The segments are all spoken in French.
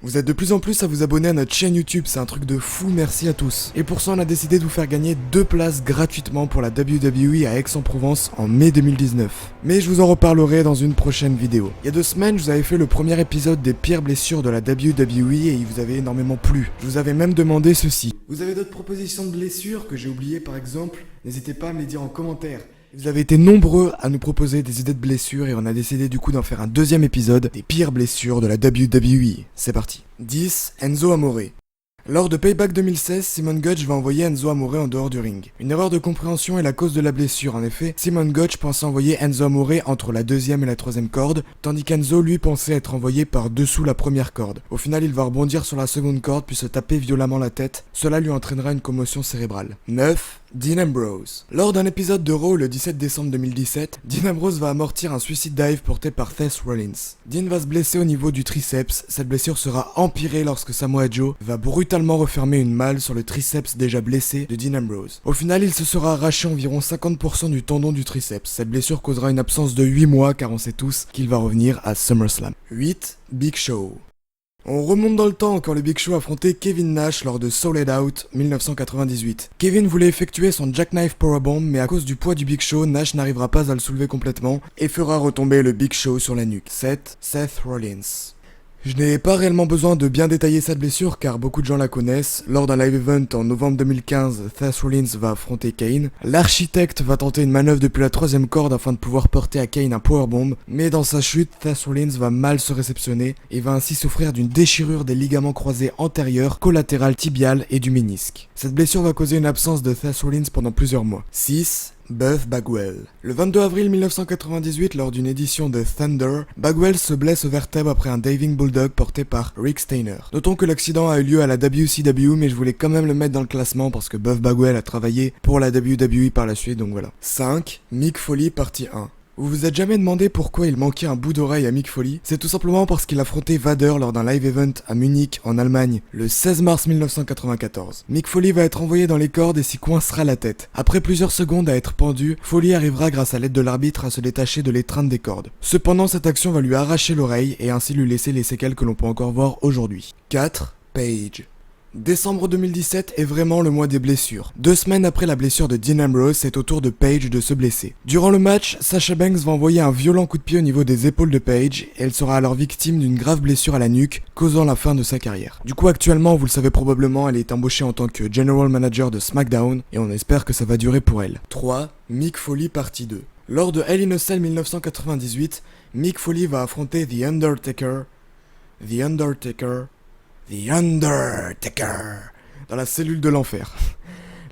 Vous êtes de plus en plus à vous abonner à notre chaîne YouTube, c'est un truc de fou, merci à tous. Et pour ça on a décidé de vous faire gagner 2 places gratuitement pour la WWE à Aix-en-Provence en mai 2019. Mais je vous en reparlerai dans une prochaine vidéo. Il y a 2 semaines, je vous avais fait le premier épisode des pires blessures de la WWE et il vous avait énormément plu. Je vous avais même demandé ceci. Vous avez d'autres propositions de blessures que j'ai oubliées par exemple? N'hésitez pas à me les dire en commentaire. Vous avez été nombreux à nous proposer des idées de blessures et on a décidé du coup d'en faire un deuxième épisode des pires blessures de la WWE. C'est parti. 10. Enzo Amore. Lors de Payback 2016, Simon Gotch va envoyer Enzo Amore en dehors du ring. Une erreur de compréhension est la cause de la blessure. En effet, Simon Gotch pensait envoyer Enzo Amore entre la deuxième et la troisième corde, tandis qu'Enzo lui pensait être envoyé par dessous la première corde. Au final, il va rebondir sur la seconde corde puis se taper violemment la tête. Cela lui entraînera une commotion cérébrale. 9. Dean Ambrose. Lors d'un épisode de Raw le 17 décembre 2017, Dean Ambrose va amortir un suicide dive porté par Seth Rollins. Dean va se blesser au niveau du triceps, cette blessure sera empirée lorsque Samoa Joe va brutalement refermer une malle sur le triceps déjà blessé de Dean Ambrose. Au final, il se sera arraché environ 50% du tendon du triceps. Cette blessure causera une absence de 8 mois car on sait tous qu'il va revenir à SummerSlam. 8. Big Show. On remonte dans le temps quand le Big Show affrontait Kevin Nash lors de Sold Out 1998. Kevin voulait effectuer son Jackknife Powerbomb mais à cause du poids du Big Show, Nash n'arrivera pas à le soulever complètement et fera retomber le Big Show sur la nuque. 7. Seth Rollins. Je n'ai pas réellement besoin de bien détailler cette blessure car beaucoup de gens la connaissent. Lors d'un live event en novembre 2015, Seth Rollins va affronter Kane. L'architecte va tenter une manœuvre depuis la troisième corde afin de pouvoir porter à Kane un powerbomb, mais dans sa chute, Seth Rollins va mal se réceptionner et va ainsi souffrir d'une déchirure des ligaments croisés antérieurs, collatéral tibial et du ménisque. Cette blessure va causer une absence de Seth Rollins pendant plusieurs mois. 6. Buff Bagwell. Le 22 avril 1998, lors d'une édition de Thunder, Bagwell se blesse aux vertèbres après un diving bulldog porté par Rick Steiner. Notons que l'accident a eu lieu à la WCW, mais je voulais quand même le mettre dans le classement parce que Buff Bagwell a travaillé pour la WWE par la suite, donc voilà. 5. Mick Foley partie 1. Vous vous êtes jamais demandé pourquoi il manquait un bout d'oreille à Mick Foley? C'est tout simplement parce qu'il affrontait Vader lors d'un live event à Munich, en Allemagne, le 16 mars 1994. Mick Foley va être envoyé dans les cordes et s'y coincera la tête. Après plusieurs secondes à être pendu, Foley arrivera grâce à l'aide de l'arbitre à se détacher de l'étreinte des cordes. Cependant, cette action va lui arracher l'oreille et ainsi lui laisser les séquelles que l'on peut encore voir aujourd'hui. 4. Paige. Décembre 2017 est vraiment le mois des blessures. 2 semaines après la blessure de Dean Ambrose, c'est au tour de Paige de se blesser. Durant le match, Sasha Banks va envoyer un violent coup de pied au niveau des épaules de Paige et elle sera alors victime d'une grave blessure à la nuque, causant la fin de sa carrière. Du coup, actuellement, vous le savez probablement, elle est embauchée en tant que General Manager de SmackDown et on espère que ça va durer pour elle. 3. Mick Foley partie 2. Lors de Hell in a Cell 1998, Mick Foley va affronter The Undertaker dans la cellule de l'enfer.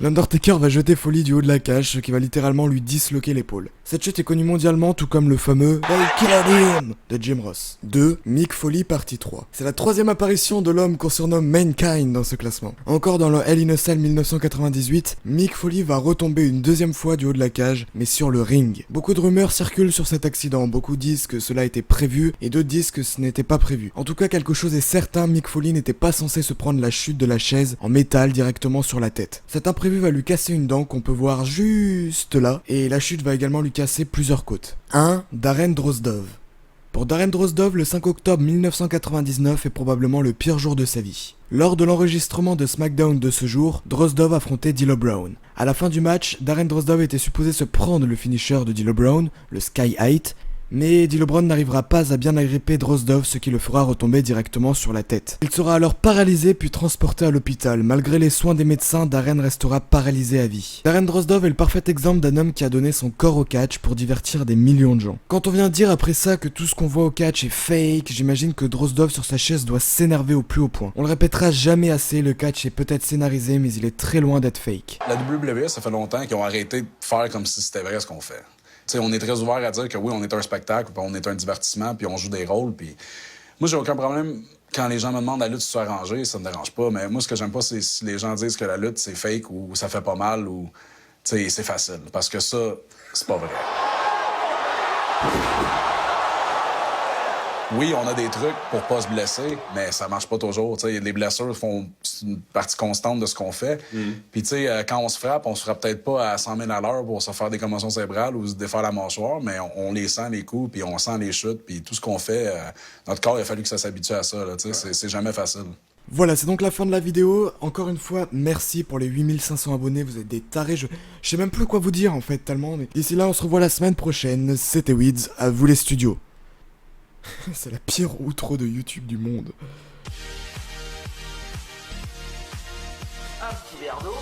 L'Undertaker va jeter Foley du haut de la cage, ce qui va littéralement lui disloquer l'épaule. Cette chute est connue mondialement, tout comme le fameux They Killed Him de Jim Ross. 2. Mick Foley partie 3. C'est la 3e apparition de l'homme qu'on surnomme Mankind dans ce classement. Encore dans le Hell in a Cell 1998, Mick Foley va retomber une 2e fois du haut de la cage, mais sur le ring. Beaucoup de rumeurs circulent sur cet accident, beaucoup disent que cela était prévu, et d'autres disent que ce n'était pas prévu. En tout cas, quelque chose est certain, Mick Foley n'était pas censé se prendre la chute de la chaise en métal directement sur la tête. Cet imprévu va lui casser une dent qu'on peut voir juste là, et la chute va également lui casser plusieurs côtes. 1. Darren Drozdov. Pour Darren Drozdov, le 5 octobre 1999 est probablement le pire jour de sa vie. Lors de l'enregistrement de SmackDown de ce jour, Drozdov affrontait D'Lo Brown. À la fin du match, Darren Drozdov était supposé se prendre le finisher de D'Lo Brown, le Sky Height, mais D'Lo Brown n'arrivera pas à bien agripper Drozdov, ce qui le fera retomber directement sur la tête. Il sera alors paralysé puis transporté à l'hôpital. Malgré les soins des médecins, Darren restera paralysé à vie. Darren Drozdov est le parfait exemple d'un homme qui a donné son corps au catch pour divertir des millions de gens. Quand on vient dire après ça que tout ce qu'on voit au catch est fake, j'imagine que Drozdov sur sa chaise doit s'énerver au plus haut point. On le répétera jamais assez, le catch est peut-être scénarisé mais il est très loin d'être fake. La WWE, ça fait longtemps qu'ils ont arrêté de faire comme si c'était vrai ce qu'on fait. T'sais, on est très ouvert à dire que oui, on est un spectacle, puis on est un divertissement, puis on joue des rôles. Puis moi, j'ai aucun problème quand les gens me demandent la lutte soit arrangée, ça me dérange pas. Mais moi, ce que j'aime pas, c'est si les gens disent que la lutte, c'est fake ou ça fait pas mal ou c'est facile. Parce que ça, c'est pas vrai. Oui, on a des trucs pour pas se blesser, mais ça marche pas toujours. T'sais, les blessures font une partie constante de ce qu'on fait. Puis, tu sais, quand on se frappe peut-être pas à 100 000 à l'heure pour se faire des commotions cérébrales ou se défaire la mâchoire, mais on les sent, les coups, puis on sent les chutes, puis tout ce qu'on fait, notre corps, il a fallu que ça s'habitue à ça. Là, c'est jamais facile. Voilà, c'est donc la fin de la vidéo. Encore une fois, merci pour les 8500 abonnés, vous êtes des tarés, je sais même plus quoi vous dire en fait, tellement. Mais d'ici là, on se revoit la semaine prochaine. C'était Weeds, à vous les studios. C'est la pire outro de YouTube du monde. Un petit verre d'eau.